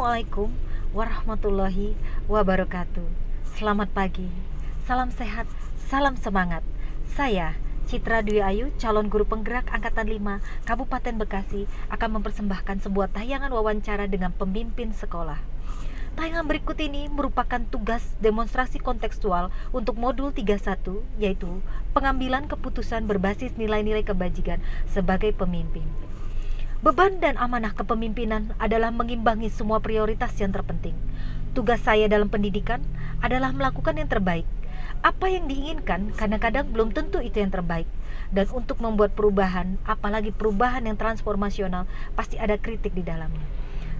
Assalamualaikum warahmatullahi wabarakatuh. Selamat pagi, salam sehat, salam semangat. Saya Citra Dwi Ayu, calon guru penggerak Angkatan 5 Kabupaten Bekasi, akan mempersembahkan sebuah tayangan wawancara dengan pemimpin sekolah. Tayangan berikut ini merupakan tugas demonstrasi kontekstual untuk modul 31, yaitu pengambilan keputusan berbasis nilai-nilai kebajikan sebagai pemimpin. Beban dan amanah kepemimpinan adalah mengimbangi semua prioritas yang terpenting. Tugas saya dalam pendidikan adalah melakukan yang terbaik. Apa yang diinginkan kadang-kadang belum tentu itu yang terbaik. Dan untuk membuat perubahan, apalagi perubahan yang transformasional, pasti ada kritik di dalamnya.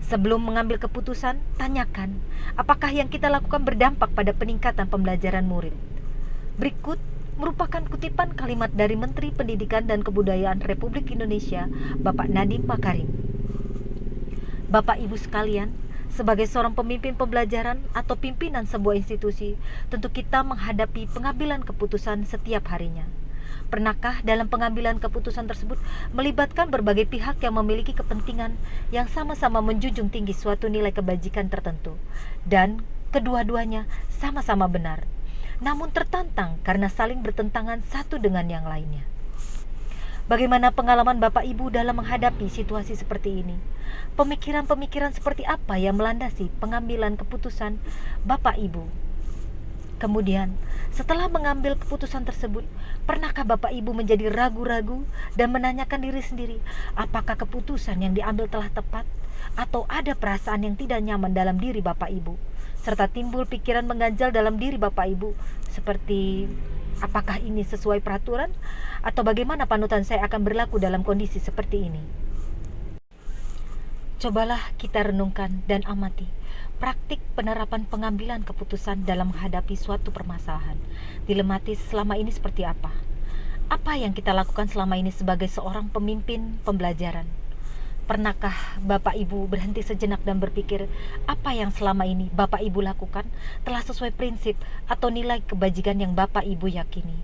Sebelum mengambil keputusan, tanyakan apakah yang kita lakukan berdampak pada peningkatan pembelajaran murid. Berikut merupakan kutipan kalimat dari Menteri Pendidikan dan Kebudayaan Republik Indonesia, Bapak Nadiem Makarim. Bapak Ibu sekalian, sebagai seorang pemimpin pembelajaran atau pimpinan sebuah institusi, tentu kita menghadapi pengambilan keputusan setiap harinya. Pernahkah dalam pengambilan keputusan tersebut melibatkan berbagai pihak yang memiliki kepentingan yang sama-sama menjunjung tinggi suatu nilai kebajikan tertentu, dan kedua-duanya sama-sama benar, namun tertantang karena saling bertentangan satu dengan yang lainnya? Bagaimana pengalaman Bapak Ibu dalam menghadapi situasi seperti ini? Pemikiran-pemikiran seperti apa yang melandasi pengambilan keputusan Bapak Ibu? Kemudian, setelah mengambil keputusan tersebut, pernahkah Bapak Ibu menjadi ragu-ragu dan menanyakan diri sendiri, apakah keputusan yang diambil telah tepat? Atau ada perasaan yang tidak nyaman dalam diri Bapak Ibu? Serta timbul pikiran mengganjal dalam diri Bapak Ibu, seperti apakah ini sesuai peraturan? Atau bagaimana panutan saya akan berlaku dalam kondisi seperti ini? Cobalah kita renungkan dan amati praktik penerapan pengambilan keputusan dalam menghadapi suatu permasalahan dilematis selama ini seperti apa? Apa yang kita lakukan selama ini sebagai seorang pemimpin pembelajaran? Pernahkah Bapak Ibu berhenti sejenak dan berpikir apa yang selama ini Bapak Ibu lakukan telah sesuai prinsip atau nilai kebajikan yang Bapak Ibu yakini?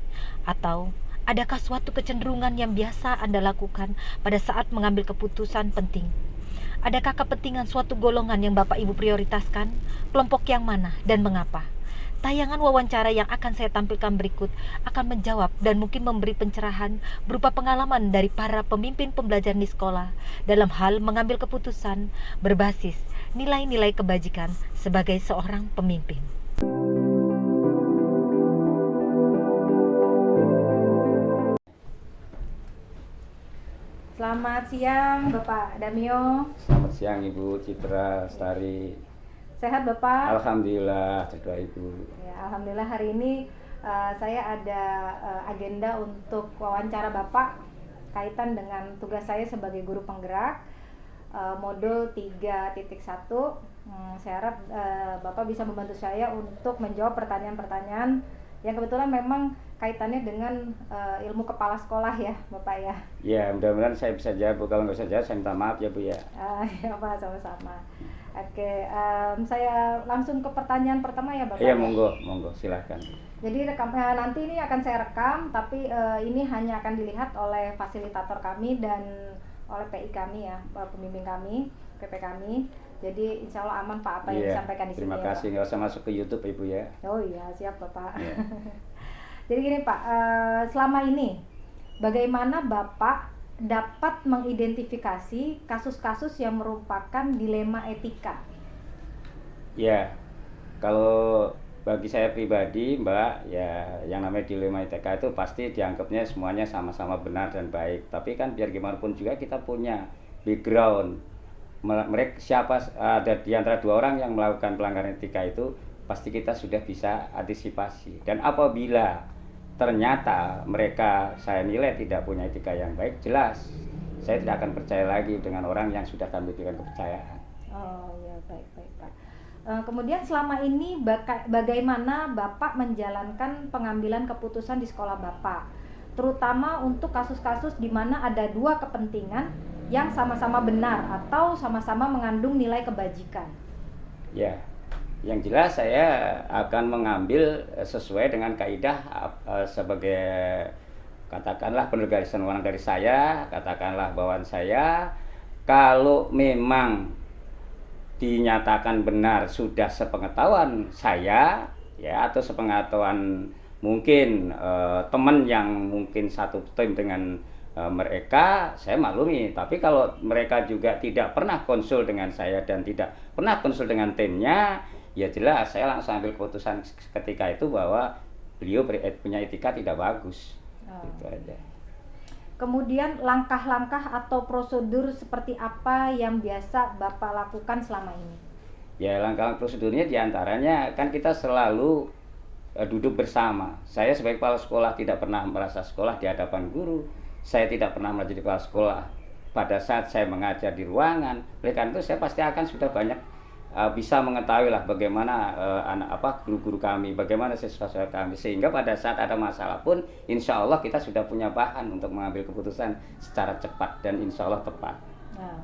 Atau adakah suatu kecenderungan yang biasa Anda lakukan pada saat mengambil keputusan penting? Adakah kepentingan suatu golongan yang Bapak Ibu prioritaskan? Kelompok yang mana dan mengapa? Tayangan wawancara yang akan saya tampilkan berikut akan menjawab dan mungkin memberi pencerahan berupa pengalaman dari para pemimpin pembelajaran di sekolah dalam hal mengambil keputusan berbasis nilai-nilai kebajikan sebagai seorang pemimpin. Selamat siang Bapak Damio. Selamat siang Ibu Citra Lestari. Sehat Bapak? Alhamdulillah, berdoa Ibu. Ya, alhamdulillah hari ini saya ada agenda untuk wawancara Bapak kaitan dengan tugas saya sebagai guru penggerak modul 3.1. Saya harap Bapak bisa membantu saya untuk menjawab pertanyaan-pertanyaan yang kebetulan memang kaitannya dengan ilmu kepala sekolah ya Bapak ya. Ya, mudah-mudahan saya bisa jawab. Kalau nggak bisa jawab, saya minta maaf ya Bu ya. Ya Pak, sama-sama. Oke, saya langsung ke pertanyaan pertama ya Bapak. Iya, monggo, silahkan. Jadi nanti ini akan saya rekam, tapi ini hanya akan dilihat oleh fasilitator kami dan oleh PI kami ya, pembimbing kami, PP kami. Jadi insya Allah aman Pak apa yang disampaikan di sini. Terima kasih, nggak usah masuk ke YouTube Ibu ya. Oh iya, siap Bapak. Yeah. Jadi gini Pak, selama ini bagaimana Bapak dapat mengidentifikasi kasus-kasus yang merupakan dilema etika? Ya, kalau bagi saya pribadi Mbak, ya yang namanya dilema etika itu pasti dianggapnya semuanya sama-sama benar dan baik. Tapi kan biar gimana pun juga kita punya background. Mereka siapa ada di antara dua orang yang melakukan pelanggaran etika itu pasti kita sudah bisa antisipasi. Dan apabila ternyata mereka saya nilai tidak punya etika yang baik, jelas saya tidak akan percaya lagi dengan orang yang sudah kami berikan kepercayaan. Oh ya, baik Pak. Kemudian selama ini bagaimana Bapak menjalankan pengambilan keputusan di sekolah Bapak, terutama untuk kasus-kasus di mana ada dua kepentingan yang sama-sama benar atau sama-sama mengandung nilai kebajikan? Ya, yang jelas saya akan mengambil sesuai dengan kaidah sebagai katakanlah penugasan orang dari saya, katakanlah bawaan saya, kalau memang dinyatakan benar sudah sepengetahuan saya ya, atau sepengetahuan mungkin teman yang mungkin satu tim dengan mereka, saya maklumi. Tapi kalau mereka juga tidak pernah konsul dengan saya dan tidak pernah konsul dengan timnya, ya jelas saya langsung ambil keputusan ketika itu bahwa beliau punya etika tidak bagus. Itu aja. Kemudian langkah-langkah atau prosedur seperti apa yang biasa Bapak lakukan selama ini? Ya, langkah prosedurnya diantaranya kan kita selalu duduk bersama. Saya sebagai kepala sekolah tidak pernah merasa sekolah di hadapan guru. Saya tidak pernah menjadi kepala sekolah pada saat saya mengajar di ruangan. Oleh karena itu saya pasti akan sudah banyak bisa mengetahui lah bagaimana guru-guru kami, bagaimana siswa-siswa kami, sehingga pada saat ada masalah pun insya Allah kita sudah punya bahan untuk mengambil keputusan secara cepat dan insya Allah tepat. Nah,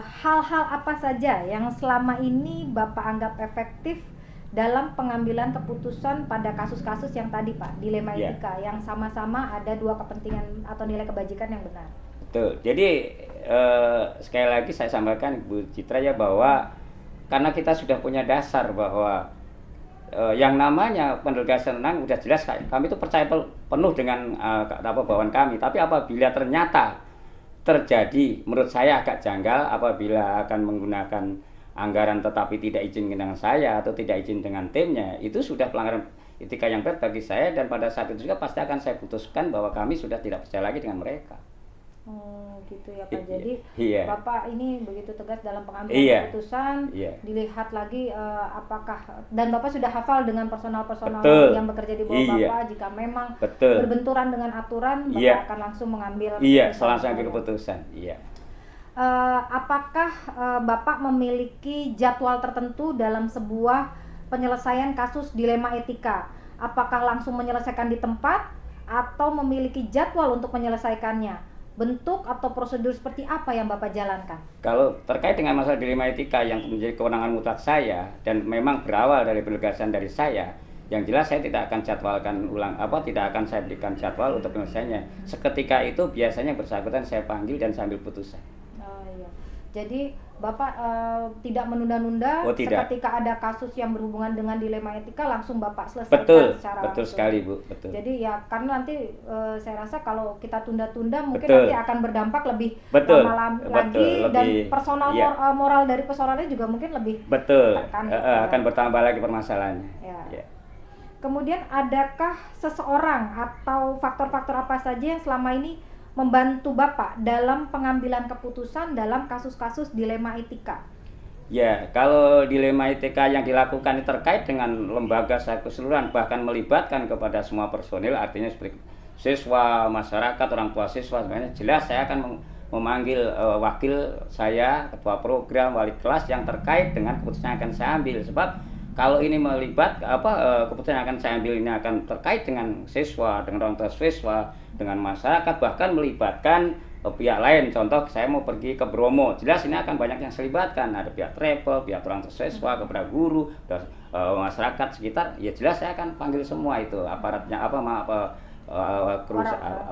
hal-hal apa saja yang selama ini Bapak anggap efektif dalam pengambilan keputusan pada kasus-kasus yang tadi Pak, dilema etika yang sama-sama ada dua kepentingan atau nilai kebajikan yang benar? Betul. Jadi sekali lagi saya sampaikan Bu Citra ya, bahwa karena kita sudah punya dasar bahwa yang namanya pendelegasian wewenang udah jelas, kami itu percaya penuh dengan bawaan kami. Tapi apabila ternyata terjadi, menurut saya agak janggal apabila akan menggunakan anggaran tetapi tidak izin dengan saya atau tidak izin dengan timnya, itu sudah pelanggaran etika yang berat bagi saya, dan pada saat itu juga pasti akan saya putuskan bahwa kami sudah tidak percaya lagi dengan mereka. Gitu ya Pak. Jadi Bapak ini begitu tegas dalam pengambilan keputusan, dilihat lagi apakah, dan Bapak sudah hafal dengan personal-personal yang bekerja di bawah Bapak, jika memang berbenturan dengan aturan Bapak akan langsung mengambil langsung ambil keputusan. Apakah Bapak memiliki jadwal tertentu dalam sebuah penyelesaian kasus dilema etika? Apakah langsung menyelesaikan di tempat atau memiliki jadwal untuk menyelesaikannya? Bentuk atau prosedur seperti apa yang Bapak jalankan? Kalau terkait dengan masalah dilema etika yang menjadi kewenangan mutlak saya dan memang berawal dari penugasan dari saya, yang jelas saya tidak akan jadwalkan tidak akan saya berikan jadwal untuk penyelesaiannya. Seketika itu biasanya bersangkutan saya panggil dan saya ambil putusan. Jadi Bapak tidak menunda-nunda, ketika ada kasus yang berhubungan dengan dilema etika langsung Bapak selesaikan secara langsung. Betul sekali Bu, betul. Jadi ya karena nanti saya rasa kalau kita tunda-tunda mungkin nanti akan berdampak lebih lama lagi, dan personal moral dari personalnya juga mungkin lebih akan bertambah lagi permasalahannya. Kemudian adakah seseorang atau faktor-faktor apa saja yang selama ini membantu Bapak dalam pengambilan keputusan dalam kasus-kasus dilema etika? Ya, kalau dilema etika yang dilakukan terkait dengan lembaga secara keseluruhan, bahkan melibatkan kepada semua personil, artinya seperti siswa, masyarakat, orang tua siswa, sebenarnya jelas saya akan memanggil wakil saya, ketua program, wali kelas yang terkait dengan keputusan yang akan saya ambil. Sebab kalau ini keputusan yang akan saya ambil ini akan terkait dengan siswa, dengan orang tua siswa, dengan masyarakat, bahkan melibatkan pihak lain. Contoh, saya mau pergi ke Bromo, jelas ini akan banyak yang serlibatkan, ada pihak travel, pihak orang tua siswa, kepada guru, dan masyarakat sekitar. Ya jelas saya akan panggil semua itu aparatnya,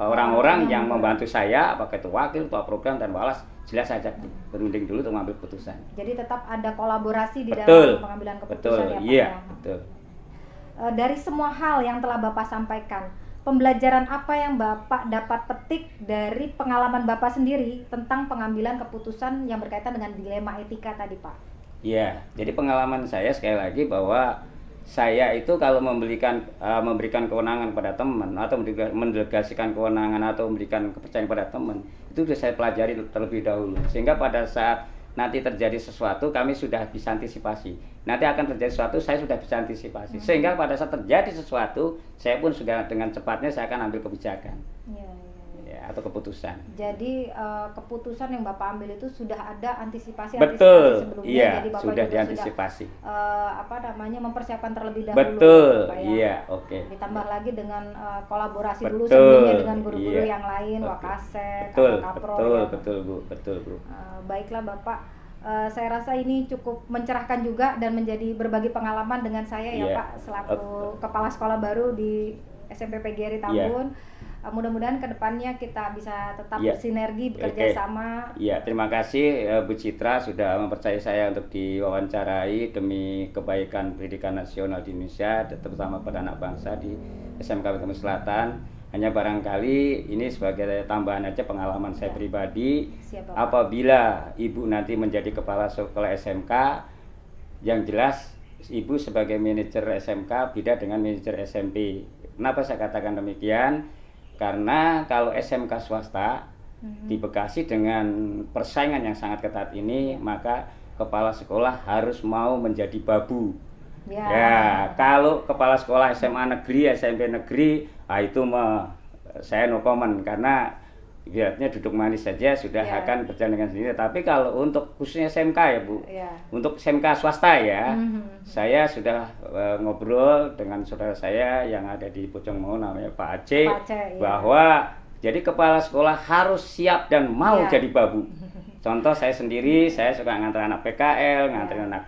orang-orang yang membantu saya, apakah itu wakil, ketua program, dan walas. Jelas saya berunding dulu untuk mengambil keputusan. Jadi tetap ada kolaborasi di dalam pengambilan keputusan. Betul. Dari semua hal yang telah Bapak sampaikan, pembelajaran apa yang Bapak dapat petik dari pengalaman Bapak sendiri tentang pengambilan keputusan yang berkaitan dengan dilema etika tadi Pak? Ya, jadi pengalaman saya sekali lagi bahwa saya itu kalau memberikan kewenangan pada teman atau mendelegasikan kewenangan atau memberikan kepercayaan pada teman, itu sudah saya pelajari terlebih dahulu, sehingga pada saat nanti terjadi sesuatu kami sudah bisa antisipasi. Nanti akan terjadi sesuatu saya sudah bisa antisipasi, sehingga pada saat terjadi sesuatu saya pun sudah dengan cepatnya saya akan ambil kebijakan atau keputusan. Jadi keputusan yang Bapak ambil itu sudah ada antisipasi sebelumnya. Jadi Bapak sudah juga diantisipasi. Sudah mempersiapkan terlebih dahulu. Ditambah lagi dengan kolaborasi dulu sebelumnya dengan guru-guru yang lain, Wakaset, atau Kapro. Betul Bu. Baiklah Bapak, saya rasa ini cukup mencerahkan juga dan menjadi berbagi pengalaman dengan saya Pak selaku kepala sekolah baru di SMP PGRI Tambun. mudah-mudahan kedepannya kita bisa tetap Iya. bersinergi, bekerja Oke. sama. Iya, terima kasih Bu Citra sudah mempercayai saya untuk diwawancarai demi kebaikan pendidikan nasional di Indonesia, terutama pada anak bangsa di SMK Bintang Selatan. Hanya barangkali ini sebagai tambahan aja pengalaman saya Ya. pribadi. Siap, Bapak. Apabila Ibu nanti menjadi kepala sekolah SMK, yang jelas Ibu sebagai manajer SMK beda dengan manajer SMP. Kenapa saya katakan demikian? Karena kalau SMK swasta di Bekasi dengan persaingan yang sangat ketat ini, maka kepala sekolah harus mau menjadi babu. Ya. Ya, kalau kepala sekolah SMA negeri, SMP negeri, itu saya no comment karena lihatnya duduk manis saja sudah Ya. akan berjalan dengan sendiri. Tapi kalau untuk khususnya SMK ya Bu, Ya. untuk SMK swasta ya, Mhm. saya sudah ngobrol dengan saudara saya yang ada di Pocongmau namanya Pak Aceh, Pak Aceh, ya. bahwa jadi kepala sekolah harus siap dan mau Ya. jadi babu. Contoh saya sendiri, saya suka nganter anak PKL, nganter anak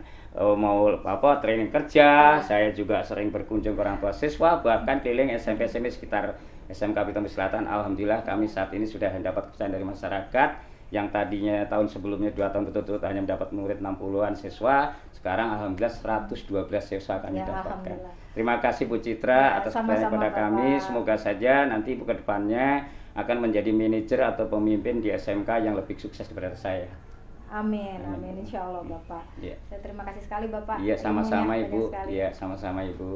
mau training kerja. Saya juga sering berkunjung ke orang tua siswa, bahkan keliling SMP sekitar SMK Bintang Selatan. Alhamdulillah kami saat ini sudah mendapat kepercayaan dari masyarakat yang tadinya tahun sebelumnya 2 tahun berturut-turut hanya mendapat murid 60-an siswa, sekarang alhamdulillah 112 siswa kami Ya, dapatkan. alhamdulillah. Terima kasih Bu Ya, Citra atas perhatian sama-sama, pada kami. Bapak. Semoga saja nanti ke depannya akan menjadi manajer atau pemimpin di SMK yang lebih sukses daripada saya. Amin, amin, insya Allah Bapak. Iya. Saya terima kasih sekali Bapak. Iya, sama-sama Ilmunya banyak Ibu. sekali. Iya, sama-sama Ibu.